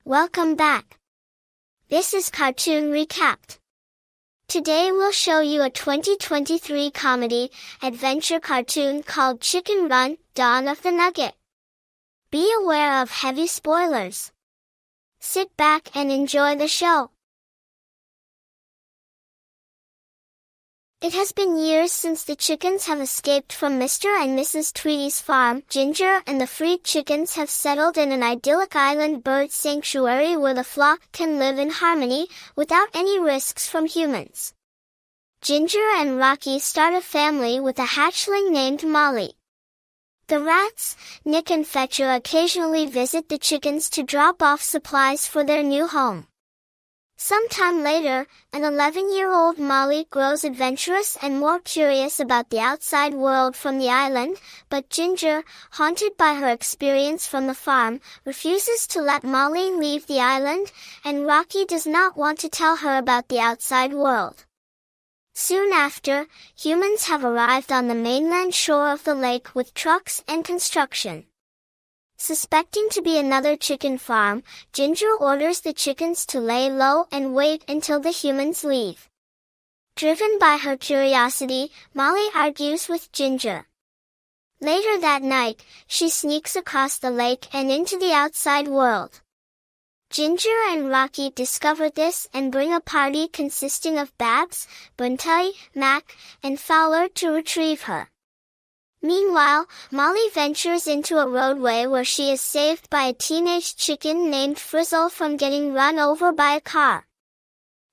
Welcome back. This is Cartoon Recapped. Today we'll show you a 2023 comedy adventure cartoon called Chicken Run: Dawn of the Nugget. Be aware of heavy spoilers. Sit back and enjoy the show. It has been years since the chickens have escaped from Mr. and Mrs. Tweety's farm. Ginger and the freed chickens have settled in an idyllic island bird sanctuary where the flock can live in harmony without any risks from humans. Ginger and Rocky start a family with a hatchling named Molly. The rats, Nick and Fetcher, occasionally visit the chickens to drop off supplies for their new home. Sometime later, an 11-year-old Molly grows adventurous and more curious about the outside world from the island, but Ginger, haunted by her experience from the farm, refuses to let Molly leave the island, and Rocky does not want to tell her about the outside world. Soon after, humans have arrived on the mainland shore of the lake with trucks and construction. Suspecting to be another chicken farm, Ginger orders the chickens to lay low and wait until the humans leave. Driven by her curiosity, Molly argues with Ginger. Later that night, she sneaks across the lake and into the outside world. Ginger and Rocky discover this and bring a party consisting of Babs, Bunty, Mac, and Fowler to retrieve her. Meanwhile, Molly ventures into a roadway where she is saved by a teenage chicken named Frizzle from getting run over by a car.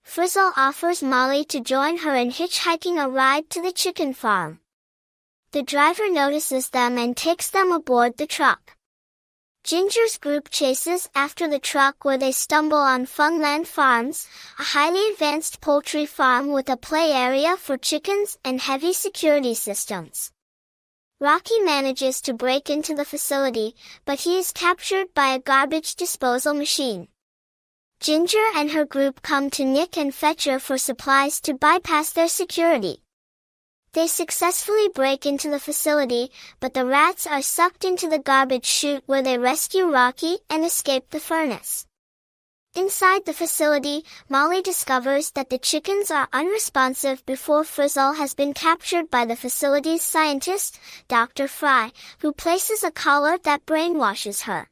Frizzle offers Molly to join her in hitchhiking a ride to the chicken farm. The driver notices them and takes them aboard the truck. Ginger's group chases after the truck where they stumble on Funland Farms, a highly advanced poultry farm with a play area for chickens and heavy security systems. Rocky manages to break into the facility, but he is captured by a garbage disposal machine. Ginger and her group come to Nick and Fetcher for supplies to bypass their security. They successfully break into the facility, but the rats are sucked into the garbage chute where they rescue Rocky and escape the furnace. Inside the facility, Molly discovers that the chickens are unresponsive before Frizzle has been captured by the facility's scientist, Dr. Fry, who places a collar that brainwashes her.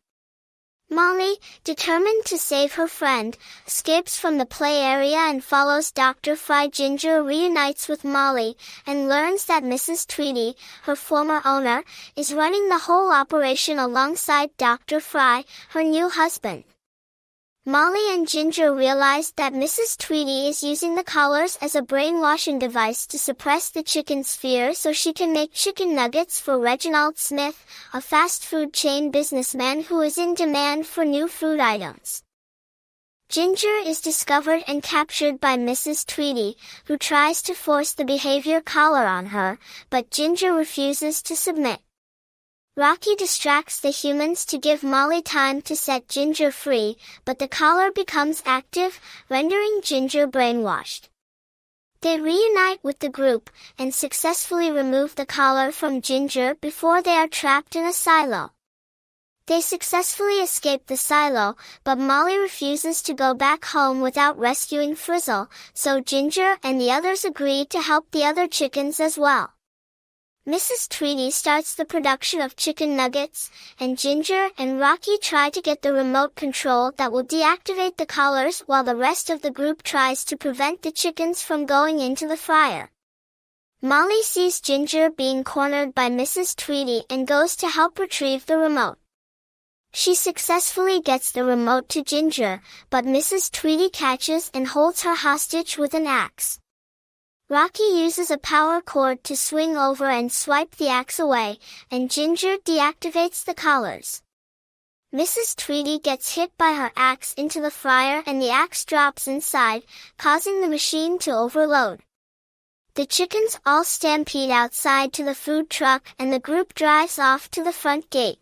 Molly, determined to save her friend, escapes from the play area and follows Dr. Fry. Ginger reunites with Molly and learns that Mrs. Tweety, her former owner, is running the whole operation alongside Dr. Fry, her new husband. Molly and Ginger realize that Mrs. Tweety is using the collars as a brainwashing device to suppress the chickens' fear so she can make chicken nuggets for Reginald Smith, a fast food chain businessman who is in demand for new food items. Ginger is discovered and captured by Mrs. Tweety, who tries to force the behavior collar on her, but Ginger refuses to submit. Rocky distracts the humans to give Molly time to set Ginger free, but the collar becomes active, rendering Ginger brainwashed. They reunite with the group, and successfully remove the collar from Ginger before they are trapped in a silo. They successfully escape the silo, but Molly refuses to go back home without rescuing Frizzle, so Ginger and the others agree to help the other chickens as well. Mrs. Tweety starts the production of chicken nuggets, and Ginger and Rocky try to get the remote control that will deactivate the collars while the rest of the group tries to prevent the chickens from going into the fryer. Molly sees Ginger being cornered by Mrs. Tweety and goes to help retrieve the remote. She successfully gets the remote to Ginger, but Mrs. Tweety catches and holds her hostage with an axe. Rocky uses a power cord to swing over and swipe the axe away, and Ginger deactivates the collars. Mrs. Tweety gets hit by her axe into the fryer and the axe drops inside, causing the machine to overload. The chickens all stampede outside to the food truck and the group drives off to the front gate.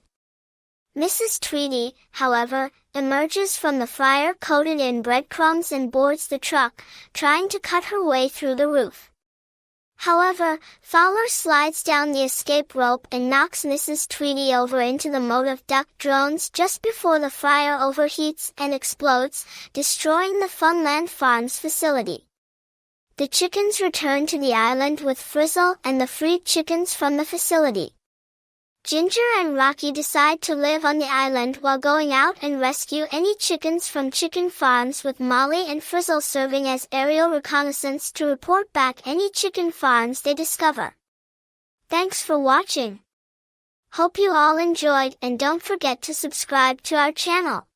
Mrs. Tweety, however, emerges from the fryer coated in breadcrumbs and boards the truck, trying to cut her way through the roof. However, Fowler slides down the escape rope and knocks Mrs. Tweety over into the moat of duck drones just before the fryer overheats and explodes, destroying the Funland Farms facility. The chickens return to the island with Frizzle and the freed chickens from the facility. Ginger and Rocky decide to live on the island while going out and rescue any chickens from chicken farms, with Molly and Frizzle serving as aerial reconnaissance to report back any chicken farms they discover. Thanks for watching. Hope you all enjoyed, and don't forget to subscribe to our channel.